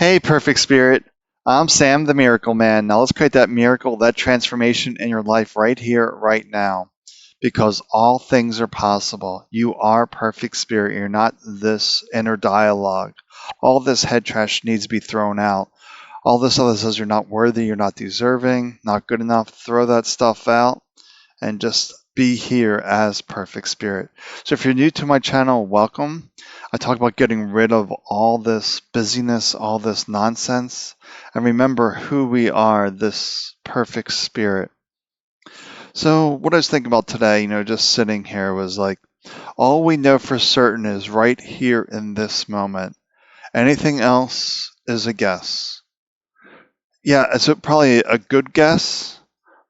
Hey, perfect spirit. I'm Sam, the miracle man. Now let's create that miracle, that transformation in your life right here, right now. Because all things are possible. You are perfect spirit. You're not this inner dialogue. All this head trash needs to be thrown out. All this other says you're not worthy, you're not deserving, not good enough. Throw that stuff out and just be here as perfect spirit. So if you're new to my channel, welcome. I talk about getting rid of all this busyness, all this nonsense, and remember who we are, this perfect spirit. So what I was thinking about today, just sitting here was like, all we know for certain is right here in this moment. Anything else is a guess. Yeah, probably a good guess,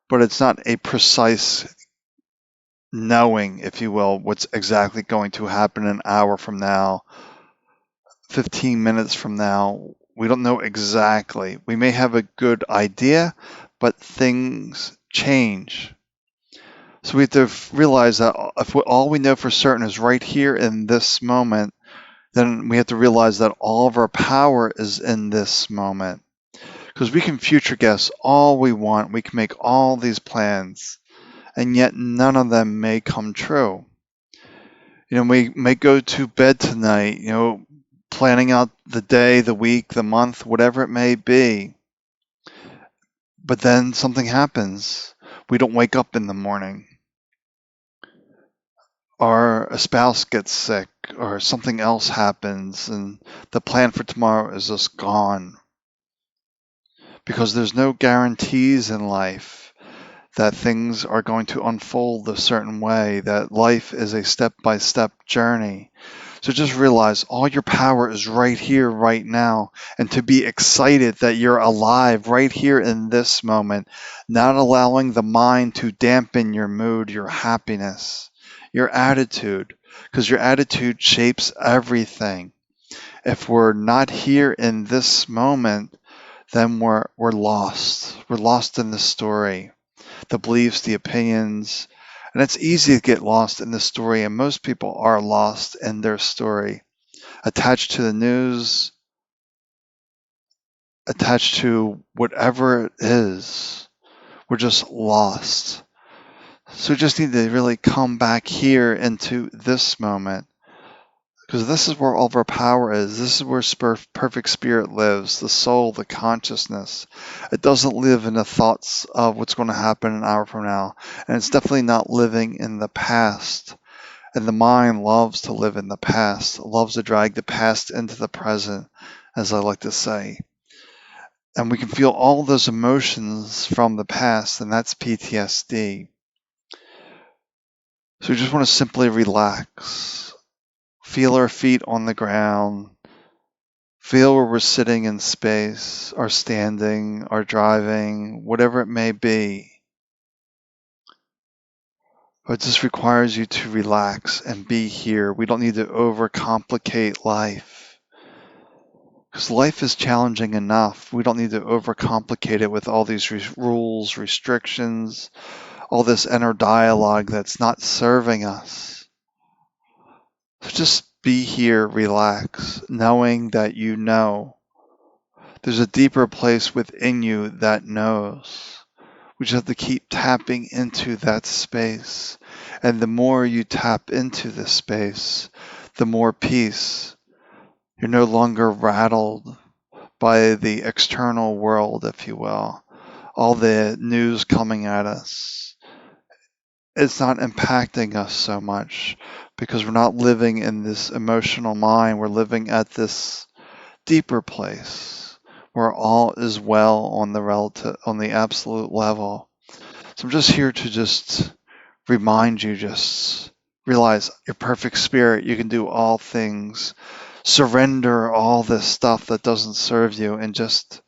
but it's not a precise knowing, if you will, what's exactly going to happen an hour from now, 15 minutes from now. We don't know exactly. We may have a good idea, but things change. So we have to realize that if all we know for certain is right here in this moment, then we have to realize that all of our power is in this moment. Because we can future guess all we want, we can make all these plans, and yet none of them may come true. We may go to bed tonight, planning out the day, the week, the month, whatever it may be. But then something happens. We don't wake up in the morning. Or a spouse gets sick, or something else happens, and the plan for tomorrow is just gone. Because there's no guarantees in life that things are going to unfold a certain way, that life is a step-by-step journey. So just realize all your power is right here, right now, and to be excited that you're alive right here in this moment, not allowing the mind to dampen your mood, your happiness, your attitude, because your attitude shapes everything. If we're not here in this moment, then we're lost. We're lost in the story, the beliefs, the opinions, and it's easy to get lost in the story, and most people are lost in their story, attached to the news, attached to whatever it is. We're just lost. So we just need to really come back here into this moment, because this is where all of our power is. This is where perfect spirit lives, the soul, the consciousness. It doesn't live in the thoughts of what's going to happen an hour from now, and it's definitely not living in the past. And the mind loves to live in the past, loves to drag the past into the present, as I like to say. And we can feel all those emotions from the past, and that's PTSD. So we just want to simply relax, feel our feet on the ground, feel where we're sitting in space, or standing, or driving, whatever it may be. But it just requires you to relax and be here. We don't need to overcomplicate life. Because life is challenging enough. We don't need to overcomplicate it with all these rules, restrictions, all this inner dialogue that's not serving us. So just be here, relax, knowing that you know. There's a deeper place within you that knows. We just have to keep tapping into that space. And the more you tap into this space, the more peace. You're no longer rattled by the external world, if you will, all the news coming at us. It's not impacting us so much because we're not living in this emotional mind. We're living at this deeper place where all is well on the absolute level. So I'm just here to just remind you, just realize your perfect spirit. You can do all things. Surrender all this stuff that doesn't serve you and just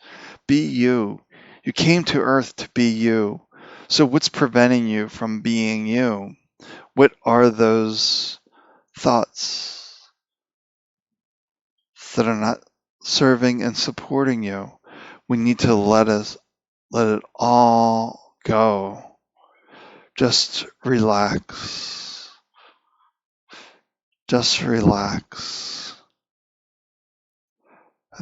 be you. You came to earth to be you. So what's preventing you from being you? What are those thoughts that are not serving and supporting you? We need to let it all go. Just relax. Just relax.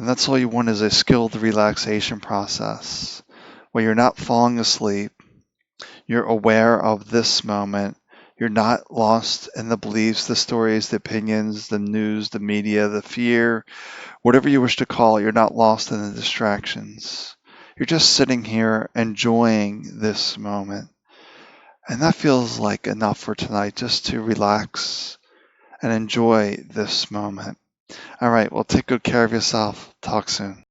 And that's all you want is a skilled relaxation process where you're not falling asleep, you're aware of this moment, you're not lost in the beliefs, the stories, the opinions, the news, the media, the fear, whatever you wish to call it, you're not lost in the distractions. You're just sitting here enjoying this moment. And that feels like enough for tonight, just to relax and enjoy this moment. All right, well, take good care of yourself. Talk soon.